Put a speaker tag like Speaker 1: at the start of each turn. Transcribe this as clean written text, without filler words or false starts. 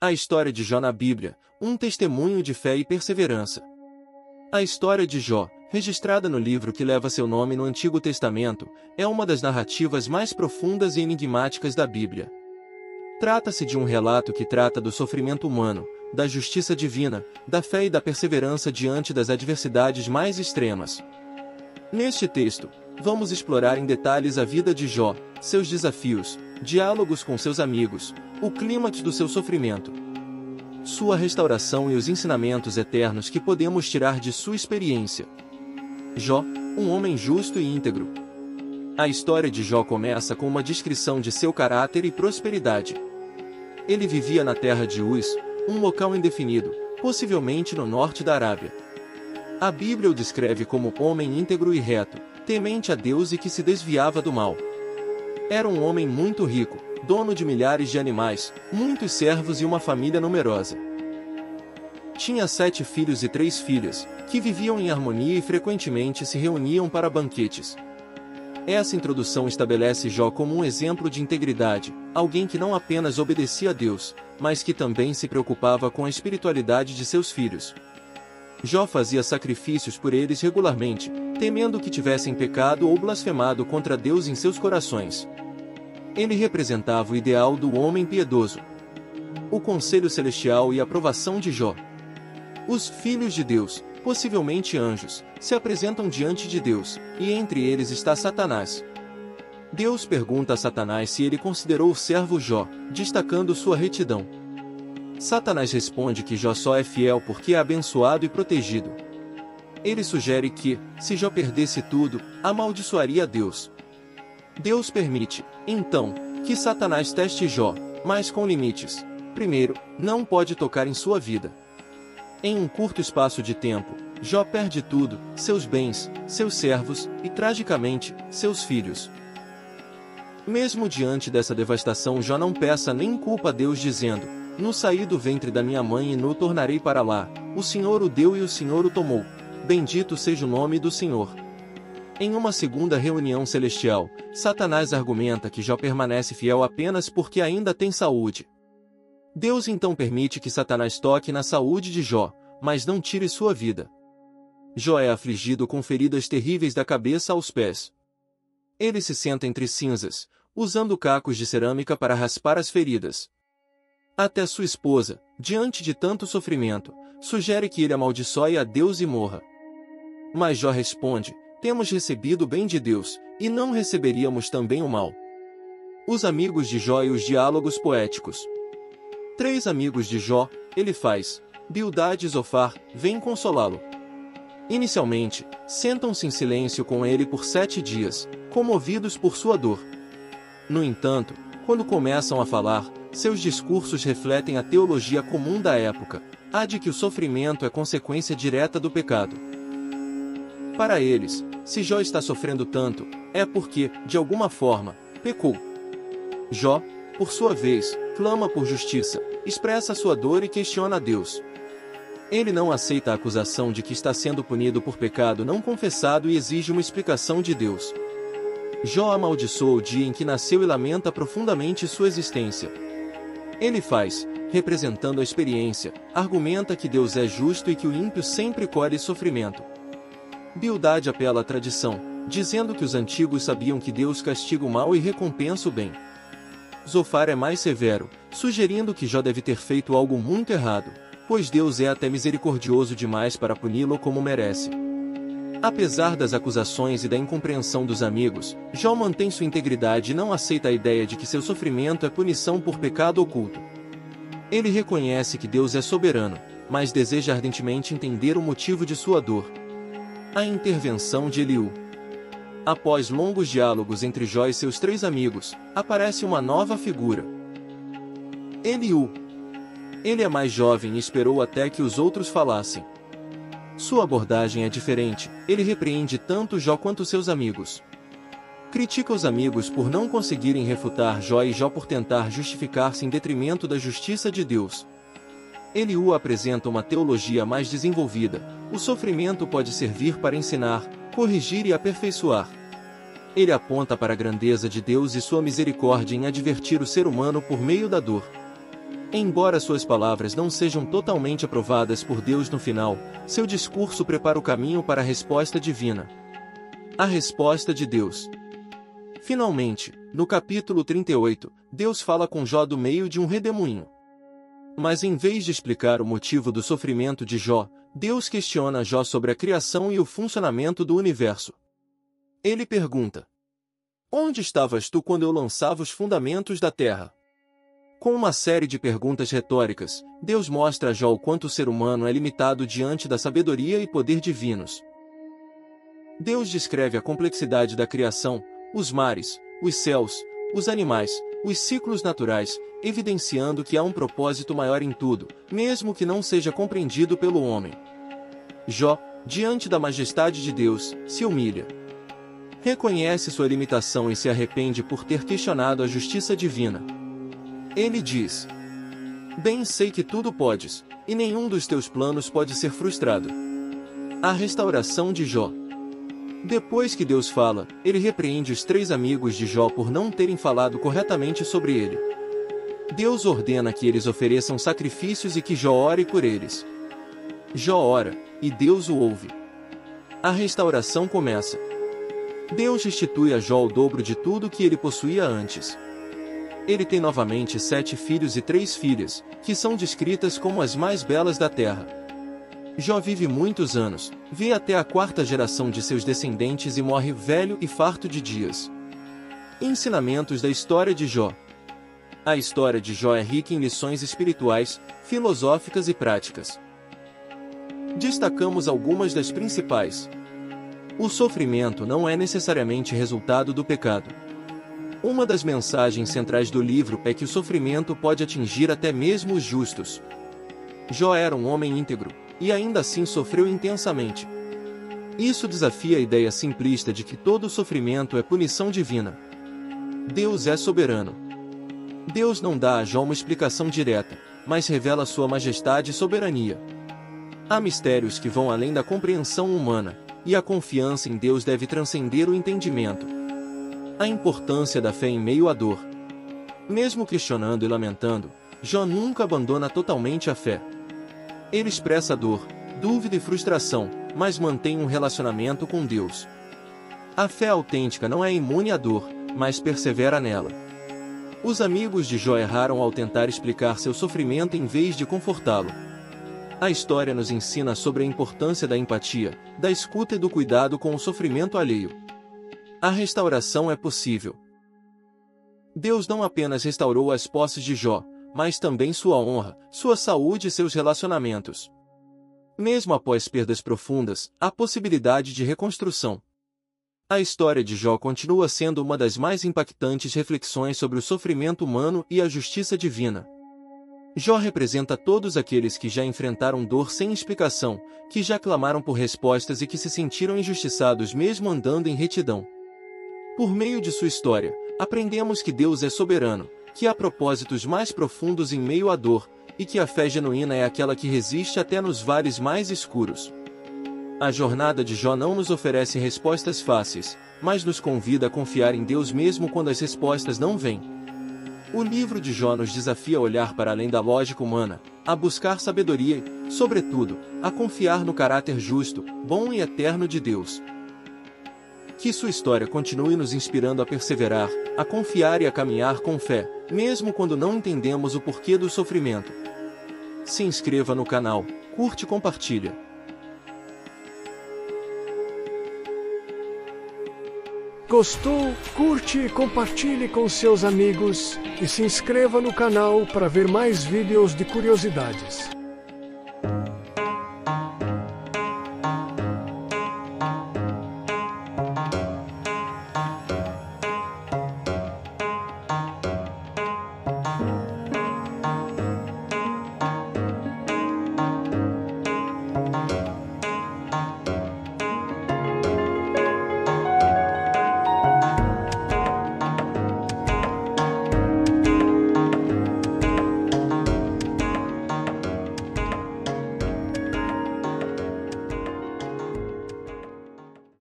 Speaker 1: A história de Jó na Bíblia, um testemunho de fé e perseverança. A história de Jó, registrada no livro que leva seu nome no Antigo Testamento, é uma das narrativas mais profundas e enigmáticas da Bíblia. Trata-se de um relato que trata do sofrimento humano, da justiça divina, da fé e da perseverança diante das adversidades mais extremas. Neste texto, vamos explorar em detalhes a vida de Jó, seus desafios, diálogos com seus amigos, o clímax do seu sofrimento, sua restauração e os ensinamentos eternos que podemos tirar de sua experiência. Jó, um homem justo e íntegro. A história de Jó começa com uma descrição de seu caráter e prosperidade. Ele vivia na terra de Uz, um local indefinido, possivelmente no norte da Arábia. A Bíblia o descreve como homem íntegro e reto, temente a Deus e que se desviava do mal. Era um homem muito rico, dono de milhares de animais, muitos servos e uma família numerosa. Tinha 7 filhos e 3 filhas, que viviam em harmonia e frequentemente se reuniam para banquetes. Essa introdução estabelece Jó como um exemplo de integridade, alguém que não apenas obedecia a Deus, mas que também se preocupava com a espiritualidade de seus filhos. Jó fazia sacrifícios por eles regularmente, temendo que tivessem pecado ou blasfemado contra Deus em seus corações. Ele representava o ideal do homem piedoso, o conselho celestial e a aprovação de Jó. Os filhos de Deus, possivelmente anjos, se apresentam diante de Deus, e entre eles está Satanás. Deus pergunta a Satanás se ele considerou o servo Jó, destacando sua retidão. Satanás responde que Jó só é fiel porque é abençoado e protegido. Ele sugere que, se Jó perdesse tudo, amaldiçoaria a Deus. Deus permite, então, que Satanás teste Jó, mas com limites. Primeiro, não pode tocar em sua vida. Em um curto espaço de tempo, Jó perde tudo, seus bens, seus servos e, tragicamente, seus filhos. Mesmo diante dessa devastação, Jó não peça nem culpa a Deus dizendo: "No saí do ventre da minha mãe e no tornarei para lá, o Senhor o deu e o Senhor o tomou. Bendito seja o nome do Senhor." Em uma segunda reunião celestial, Satanás argumenta que Jó permanece fiel apenas porque ainda tem saúde. Deus então permite que Satanás toque na saúde de Jó, mas não tire sua vida. Jó é afligido com feridas terríveis da cabeça aos pés. Ele se senta entre cinzas, usando cacos de cerâmica para raspar as feridas. Até sua esposa, diante de tanto sofrimento, sugere que ele amaldiçoe a Deus e morra. Mas Jó responde: "Temos recebido o bem de Deus, e não receberíamos também o mal." Os amigos de Jó e os diálogos poéticos. 3 amigos de Jó, Elifaz, Bildade e Zofar, vêm consolá-lo. Inicialmente, sentam-se em silêncio com ele por 7 dias, comovidos por sua dor. No entanto, quando começam a falar, seus discursos refletem a teologia comum da época, a de que o sofrimento é consequência direta do pecado. Para eles, se Jó está sofrendo tanto, é porque, de alguma forma, pecou. Jó, por sua vez, clama por justiça, expressa sua dor e questiona a Deus. Ele não aceita a acusação de que está sendo punido por pecado não confessado e exige uma explicação de Deus. Jó amaldiçoa o dia em que nasceu e lamenta profundamente sua existência. Elifaz, representando a experiência, argumenta que Deus é justo e que o ímpio sempre colhe sofrimento. Bildade apela à tradição, dizendo que os antigos sabiam que Deus castiga o mal e recompensa o bem. Zofar é mais severo, sugerindo que Jó deve ter feito algo muito errado, pois Deus é até misericordioso demais para puni-lo como merece. Apesar das acusações e da incompreensão dos amigos, Jó mantém sua integridade e não aceita a ideia de que seu sofrimento é punição por pecado oculto. Ele reconhece que Deus é soberano, mas deseja ardentemente entender o motivo de sua dor. A intervenção de Eliú. Após longos diálogos entre Jó e seus 3 amigos, aparece uma nova figura. Eliú. Ele é mais jovem e esperou até que os outros falassem. Sua abordagem é diferente, ele repreende tanto Jó quanto seus amigos. Critica os amigos por não conseguirem refutar Jó e Jó por tentar justificar-se em detrimento da justiça de Deus. Eliú apresenta uma teologia mais desenvolvida: o sofrimento pode servir para ensinar, corrigir e aperfeiçoar. Ele aponta para a grandeza de Deus e sua misericórdia em advertir o ser humano por meio da dor. Embora suas palavras não sejam totalmente aprovadas por Deus no final, seu discurso prepara o caminho para a resposta divina. A resposta de Deus. Finalmente, no capítulo 38, Deus fala com Jó do meio de um redemoinho. Mas em vez de explicar o motivo do sofrimento de Jó, Deus questiona Jó sobre a criação e o funcionamento do universo. Ele pergunta: Onde estavas tu quando eu lançava os fundamentos da terra? Com uma série de perguntas retóricas, Deus mostra a Jó o quanto o ser humano é limitado diante da sabedoria e poder divinos. Deus descreve a complexidade da criação, os mares, os céus, os animais, os ciclos naturais, evidenciando que há um propósito maior em tudo, mesmo que não seja compreendido pelo homem. Jó, diante da majestade de Deus, se humilha. Reconhece sua limitação e se arrepende por ter questionado a justiça divina. Ele diz: Bem sei que tudo podes, e nenhum dos teus planos pode ser frustrado. A restauração de Jó. Depois que Deus fala, ele repreende os 3 amigos de Jó por não terem falado corretamente sobre ele. Deus ordena que eles ofereçam sacrifícios e que Jó ore por eles. Jó ora, e Deus o ouve. A restauração começa. Deus restitui a Jó o dobro de tudo que ele possuía antes. Ele tem novamente 7 filhos e 3 filhas, que são descritas como as mais belas da terra. Jó vive muitos anos, vê até a 4ª geração de seus descendentes e morre velho e farto de dias. Ensinamentos da história de Jó. A história de Jó é rica em lições espirituais, filosóficas e práticas. Destacamos algumas das principais. O sofrimento não é necessariamente resultado do pecado. Uma das mensagens centrais do livro é que o sofrimento pode atingir até mesmo os justos. Jó era um homem íntegro, e ainda assim sofreu intensamente. Isso desafia a ideia simplista de que todo sofrimento é punição divina. Deus é soberano. Deus não dá a Jó uma explicação direta, mas revela sua majestade e soberania. Há mistérios que vão além da compreensão humana, e a confiança em Deus deve transcender o entendimento. A importância da fé em meio à dor. Mesmo questionando e lamentando, Jó nunca abandona totalmente a fé. Ele expressa dor, dúvida e frustração, mas mantém um relacionamento com Deus. A fé autêntica não é imune à dor, mas persevera nela. Os amigos de Jó erraram ao tentar explicar seu sofrimento em vez de confortá-lo. A história nos ensina sobre a importância da empatia, da escuta e do cuidado com o sofrimento alheio. A restauração é possível. Deus não apenas restaurou as posses de Jó, mas também sua honra, sua saúde e seus relacionamentos. Mesmo após perdas profundas, há possibilidade de reconstrução. A história de Jó continua sendo uma das mais impactantes reflexões sobre o sofrimento humano e a justiça divina. Jó representa todos aqueles que já enfrentaram dor sem explicação, que já clamaram por respostas e que se sentiram injustiçados mesmo andando em retidão. Por meio de sua história, aprendemos que Deus é soberano, que há propósitos mais profundos em meio à dor, e que a fé genuína é aquela que resiste até nos vales mais escuros. A jornada de Jó não nos oferece respostas fáceis, mas nos convida a confiar em Deus mesmo quando as respostas não vêm. O livro de Jó nos desafia a olhar para além da lógica humana, a buscar sabedoria e, sobretudo, a confiar no caráter justo, bom e eterno de Deus. Que sua história continue nos inspirando a perseverar, a confiar e a caminhar com fé, mesmo quando não entendemos o porquê do sofrimento. Se inscreva no canal, curte e compartilha.
Speaker 2: Gostou? Curte e compartilhe com seus amigos e se inscreva no canal para ver mais vídeos de curiosidades.